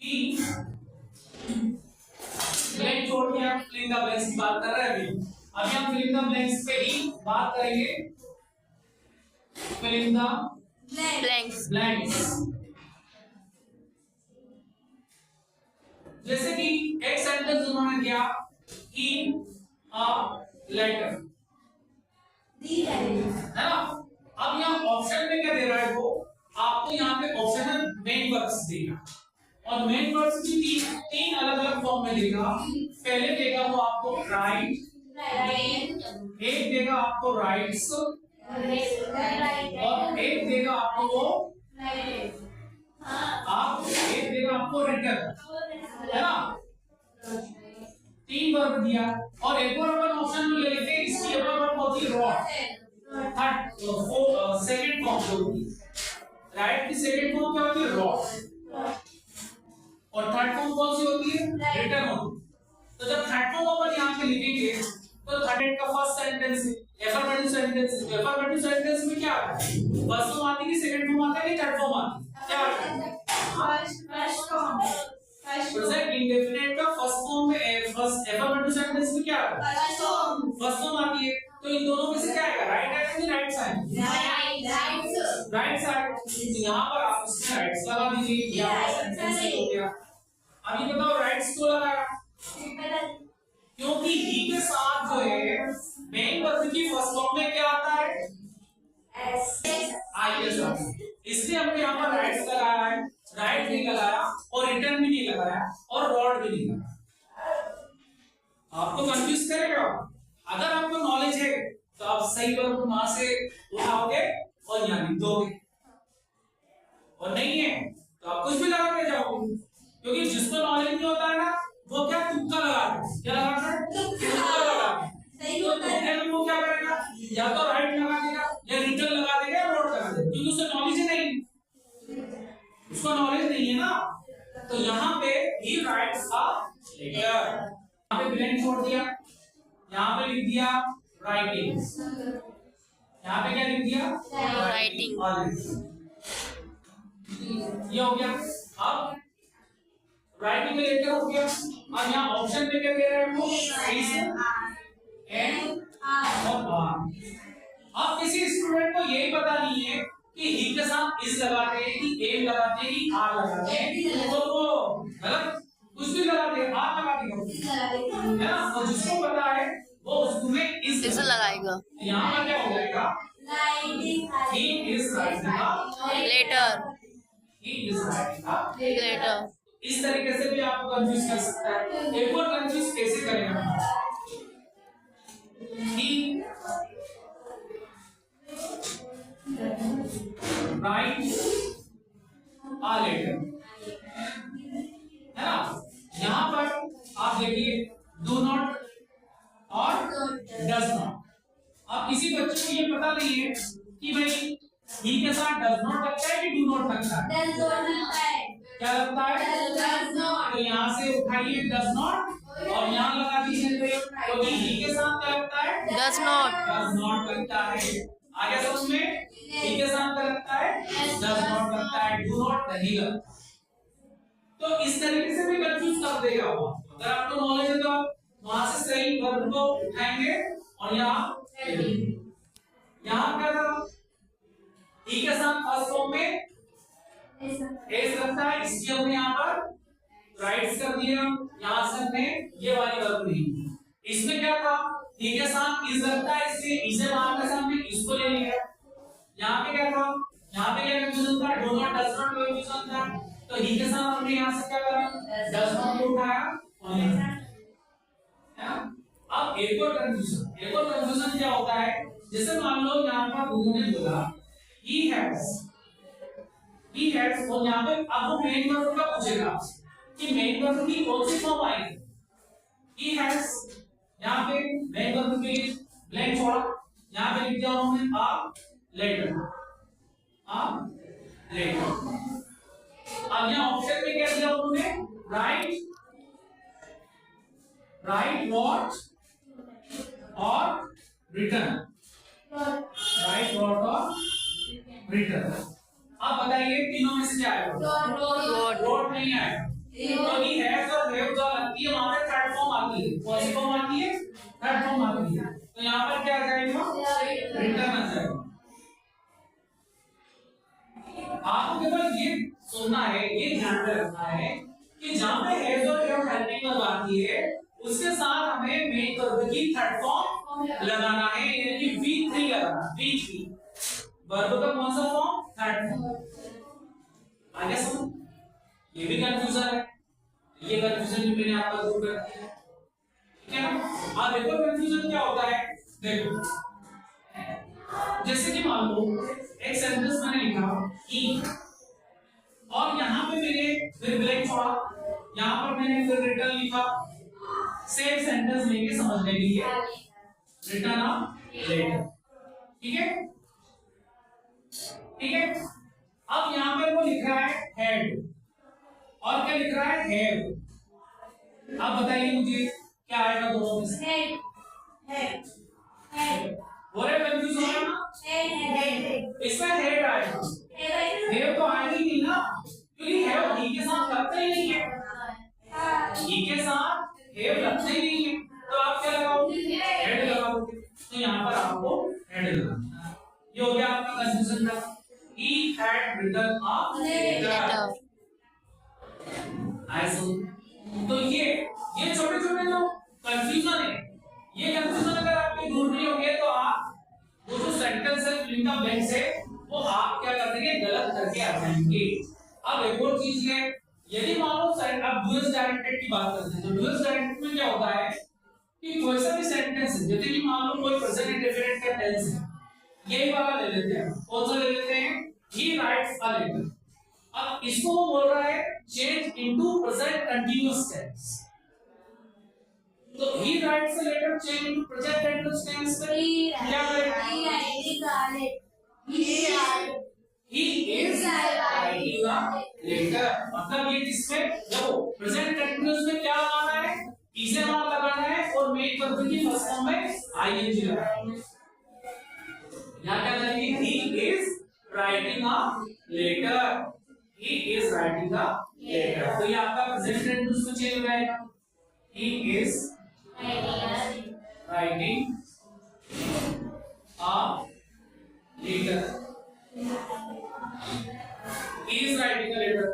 कि ब्लैंक छोड़ के हम फिल इन द ब्लैंक्स की बात कर रहे हैं अभी हम फिल इन द ब्लैंक्स पे ही बात करेंगे। फिल इन द ब्लैंक्स जैसे कि एक सेंटेंस उन्होंने दिया इन अ लेटर, है ना। अब यहाँ ऑप्शन में क्या दे रहा है वो आपको यहाँ पे ऑप्शन है मेन वर्ब्स देगा और मेन वर्ब्स की तीन अलग अलग फॉर्म में देगा। पहले देगा वो आपको राइट, एक देगा आपको राइट्स और एक देगा आपको वो एक देगा आपको रिटर्न, है ना। तीन वर्ब दिया और एक और अपन ऑप्शन में ले लेते हैं। इसकी अपन वर्ब होती है रॉट, थर्ड सेकंड फॉर्म होती है। राइट की सेकंड फॉर्म क्या होती है रॉट और थर्ड फॉर्म कौन सी होती है रिटर्न होती है। तो जब थर्ड फॉर्म अपन यहाँ पे लिखेंगे तो थर्ड का फर्स्ट सेंटेंस है एफर्मेटिव सेंटेंस। एफर्मेटिव सेंटेंस में क्या आता है फर्स्ट फॉर्म आती है सेकंड फॉर्म आता है कि थर्ड फॉर्म आती है क्या आता है फर्स्ट फॉर्म। प्रेजेंट इंडेफिनिट का फर्स्ट फॉर्म में फर्स्ट एफर्मेटिव सेंटेंस में क्या आता है फर्स्ट फॉर्म आती है। तो इन दोनों में से क्या आएगा राइट आएगा कि राइट साइड राइट साइड। तो यहाँ पर आप इसमें राइट्स लगा दीजिए यहाँ सेंटेंस हो गया। अभी बताओ राइट्स क्यों लगाया क्योंकि ही के साथ जो है मेन वर्ब की फर्स्ट फॉर्म में क्या आता है आईएस आता है। इसलिए हमने यहाँ पर राइट्स लगाया है, राइट नहीं लगाया और रिटर्न भी नहीं लगाया और रॉड भी नहीं लगाया। आपको कंफ्यूज करेगा। अगर आपको नॉलेज है तो आप सही वर्ब वहां से उठाओगे और यहाँ लिख दोगे और नहीं है तो आप कुछ भी लगा के जाओगे क्योंकि जिसको नॉलेज नहीं होता है ना वो क्या तुक्का लगाता है। क्या लगाता है तुक्का लगाता है। तो वो क्या करेगा या तो राइट लगा देगा या रिटर्न लगा देगा या रॉड लगा देगा क्योंकि उसे नॉलेज ही नहीं, उसको नॉलेज नहीं है ना। तो यहाँ पे ही राइट्स अ लेटर, यहाँ पे ब्लैंक छोड़ दिया, यहाँ पे लिख दिया राइटिंग, यहाँ पे क्या लिख दिया राइटिंग। ये हो गया। अब राइटिंग में लेटर हो गया। अब यहाँ ऑप्शन पे क्या दे रहा है वो इज एंड और आर। अब किसी स्टूडेंट को यही पता नहीं है कि ही के साथ इज लगाते हैं कि एम लगाते हैं कि आर लगाते हैं तो वो गलत कुछ भी लगाते हैं आर लगा देगा है ना। और जिसको पता है वो उसमें इज लगाएगा। यहाँ पर क्या हो जाएगा he is writing a letter। इस तरीके से भी आपको कंफ्यूज कर सकता है। एक और कंफ्यूज कैसे करेगा he writes a letter, है ना। यहाँ पर आप देखिए do not और does not। अब किसी बच्चे को ये पता नहीं है कि भाई ही के साथ does not लगता है कि do not लगता है। क्या लगता है तो यहाँ से उठाइए does not और यहाँ लगा दीजिए तो ही के साथ क्या लगता है does not लगता है। आगे समझ में ही के साथ क्या लगता है does not लगता है do not नहीं लगता। तो इस तरीके से भी कंफ्यूज कर देगा वो। अगर आपको नॉलेज है तो आप वहां से सही वर्ब को उठाएंगे और यहाँ क्या था ही के साथ फर्स्ट फॉर्म में एस लगता है इसलिए हमने यहाँ पर राइट्स कर दिया। यहाँ से हमने ये वाली वर्ब ली। इसमें क्या था ही के साथ इज लगता है इसलिए इसे बाहर का हमने इसको ले लिया। यहाँ पे क्या था यहाँ पे क्या कंफ्यूजन था do not does not confusion था तो ही के साथ हमने यहाँ से क्या करा डज नॉट को उठाया और है। अब एक और कंफ्यूजन क्या होता है जैसे मान लो यहाँ पर उन्होंने बोला he has और यहाँ पे अब वो मेन वर्ब का पूछेगा कि मेन वर्ब की कौन सी फॉर्म आएगी। he has यहाँ पे मेन वर्ब के लिए ब्लैंक छोड़ा, यहाँ पे लिख दिया उन्होंने a letter। अब यहाँ ऑप्शन में क्या दिया उन्होंने राइट what और रिटर्न राइट what और रिटर्न। अब बताइए तीनों में से क्या आएगा रोड नहीं आएगा क्योंकि हैज और हैव जो लगती है वहां पे थर्ड फॉर्म आती है, कौन सी फॉर्म आती है, थर्ड फॉर्म आती है, तो यहाँ पर क्या आ जाएगा, रिटर्न आ जाएगा। आपको केवल ये सुनना है, ये ध्यान में रखना है कि जहां पे हैज और हैव हेल्पिंग वर्ब आती है उसके साथ हमें मेन वर्ब की थर्ड फॉर्म लगाना है, यानी कि V3 लगाना, V3 वर्ब का कौन सा फॉर्म, थर्ड फॉर्म। आगे समझ, ये भी कंफ्यूजन है, ये कंफ्यूजन भी मैंने आपको दूर कर दिया, ठीक है ना। अब देखो कंफ्यूजन क्या होता है, देखो जैसे कि मान लो एक सेंटेंस मैंने लिखा ही, और यहाँ पे मैंने फिर ब्लैंक छोड़ा, यहाँ पर मैंने फिर रिटर्न लिखा, सेम सेंटेंस लेके समझने के लिए, रिटर्न अ लेटर, ठीक है, ठीक है। अब यहाँ पे वो लिख रहा है हेड और क्या लिख रहा है, हैव। अब बताइए मुझे क्या आएगा दोनों में से, हेड, हेड, बोले कंफ्यूज हो रहा ना, इसमें हेड आएगा, हैव तो आएगा ही नहीं ना, क्योंकि हैव ही के साथ लगता ही नहीं है, ही के साथ हैव लगता ही नहीं है, तो आप क्या लगाओगे, हेड लगाओगे, तो यहाँ पर आपको हेड लगाना। ये हो गया आपका कंफ्यूजन का, he had written a letter, तो ये छोटे छोटे जो कंफ्यूजन है, ये कंफ्यूजन अगर आपके दूर नहीं होंगे तो आप वो जो सेंटेंस है फिलिंग द ब्लैंक्स है वो आप क्या कर देंगे, गलत करके आ जाएंगे। अब एक और चीज है, यदि मान लो आप डुअल डायरेक्टेड की बात करते हैं तो डुअल डायरेक्टेड में क्या होता है कि कोई सा भी सेंटेंस है, जैसे कि मान लो कोई प्रेजेंट इंडेफिनिट का टेंस है, यही वाला ले लेते हैं, कौन सा ले लेते हैं, he writes a letter। अब इसको वो बोल रहा है change into present continuous tense, तो he writes a letter change into present continuous tense में क्या करेगा, he is writing a letter, मतलब ये किसमें, देखो present continuous में क्या लगाना है, इसे वहां लगाना है और मेन वर्ब की फर्स्ट फॉर्म में ing लगाना है। यहाँ क्या करेंगे, he is writing a letter, he is writing a letter, तो ये आपका प्रेजेंट टेंस में चेंज हो जाएगा, he is writing a letter, he is writing a letter,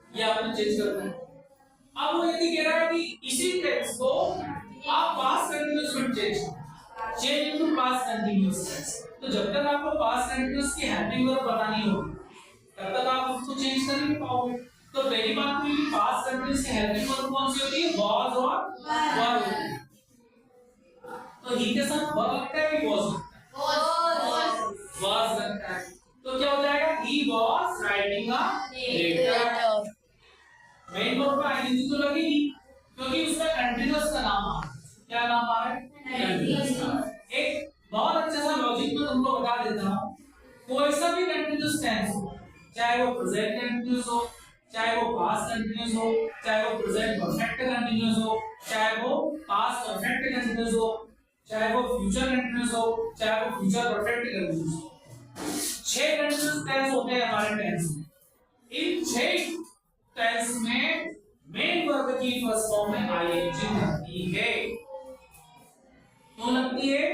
ये आपने चेंज करना है। अब वो यदि कह रहा है कि इसी टेंस को आप पास्ट कंटीन्यूअस में change into past continuous tense, तो जब तक आपको पास्ट कंटीन्यूअस की हेल्पिंग वर्ब बतानी होगी तब तक आप उसको चेंज कर नहीं पाओगे। तो पहली बात तो ये पास्ट कंटीन्यूअस की हेल्पिंग वर्ब कौन सी होती है, वाज और वर होती है, तो ही के साथ वर लगता है कि वाज लगता है, तो क्या हो जाएगा, he was writing a letter, main verb का आईएनजी तो लगेगी क्योंकि उसका कंटीन्यूअस का नाम आ, क्या नाम आ रहा है, कंटीन्यूअस। एक बहुत अच्छा सा लॉजिक मैं तुमको बता देता हूँ, कोई सा भी कंटीन्यूअस टेंस हो, चाहे वो प्रेजेंट कंटीन्यूअस हो, चाहे वो पास्ट कंटीन्यूअस हो, चाहे वो प्रेजेंट परफेक्ट कंटीन्यूअस हो, चाहे वो पास्ट परफेक्ट कंटीन्यूअस हो, चाहे वो फ्यूचर कंटीन्यूअस हो, चाहे वो फ्यूचर परफेक्ट कंटीन्यूअस हो, 6 कंटीन्यूअस टेंस होते हैं हमारे टेंस में। इन 6 टेंस में मेन वर्ब की फर्स्ट फॉर्म में आईएनजी लगती है, क्यों लगती है,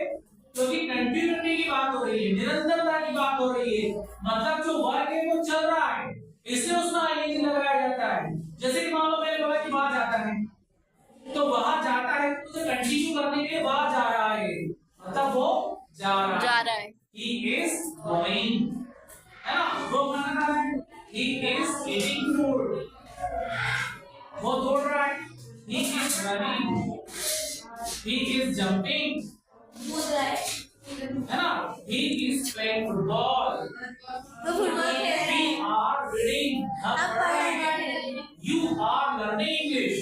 क्योंकि कंटिन्यूटी की बात हो रही है, निरंतरता की बात हो रही है, मतलब जो वर्क है वो चल रहा है, इसलिए उसमें आईएनजी लगाया जाता है। जैसे कि मान लो मैंने बोला कि वहां जाता है, तो वहां जाता है तो उसे कंटिन्यू करने के लिए वहां जा रहा है, मतलब वो जा रहा है, he is going, है ना, वो खाना खा रहा है, he is eating food, वो दौड़ रहा है, he is running, he is jumping, है ना, he is playing football, we are reading, you are learning English,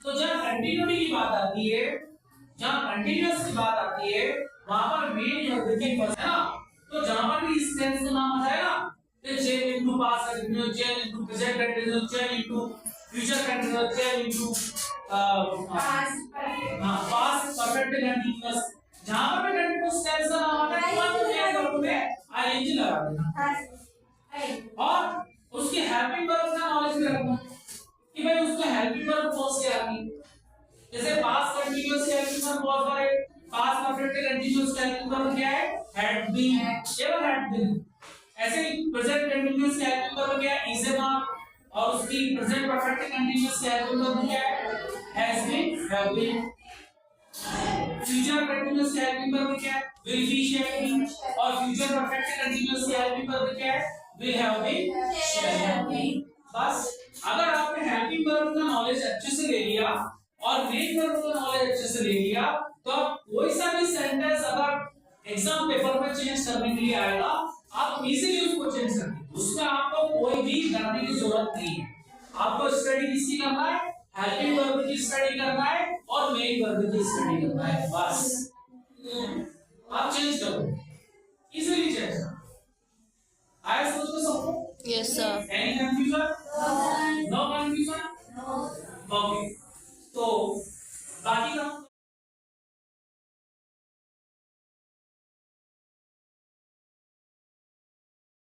तो जब कंटिन्यूटी की बात आती है, जब कंटिन्यूअस की बात आती है, वहां पर मेन वर्ब की फर्स्ट है ना, तो जहां पर भी इस टेंस का नाम आ जाएगा, तो change into past continuous, change into present continuous, change into future continuous, change into past perfect continuous, जहां पर भी कंटीन्यूअस टेंस का नाम आता है तो मेन वर्ब में आईएनजी लगा देना, और उसकी हेल्पिंग वर्ब का नॉलेज रखना कि भाई उसको हेल्पिंग वर्ब कौन सी आती है। जैसे पास्ट कंटीन्यूअस की हेल्पिंग वर्ब बहुत सारे, पास्ट परफेक्ट कंटीन्यूअस की हेल्पिंग वर्ब क्या है, हैड बीन एवं हैड बीन। ऐसे ही प्रेजेंट कंटीन्यूअस की हेल्पिंग वर्ब क्या है, इज ए मार्क, और उसकी प्रेजेंट परफेक्ट कंटीन्यूअस की हेल्पिंग वर्ब क्या है, has been, have been. Future continuous की हेल्पिंग वर्ब क्या है, विल बी, शैल बी, और फ्यूचर परफेक्ट कंटीन्यूअस की हेल्पिंग वर्ब क्या है, will have been, shall have been. बस अगर आपने हेल्पिंग वर्ब का नॉलेज अच्छे से ले लिया और मेन वर्ब का नॉलेज अच्छे से ले लिया, तो आप कोई सा भी सेंटेंस अगर एग्जाम पेपर में चेंज करने के लिए आएगा, आप इजीली उसको चेंज कर देंगे, उसमें आपको कोई भी डरने की जरूरत नहीं है। आपको स्टडी किसकी करना है, हेल्पिंग वर्ब की स्टडी करना है और मेन वर्ब की स्टडी करना है, बस आप चेंज करो, इजीली चेंज करो। आया समझ में सबको? Yes sir. Any confusion?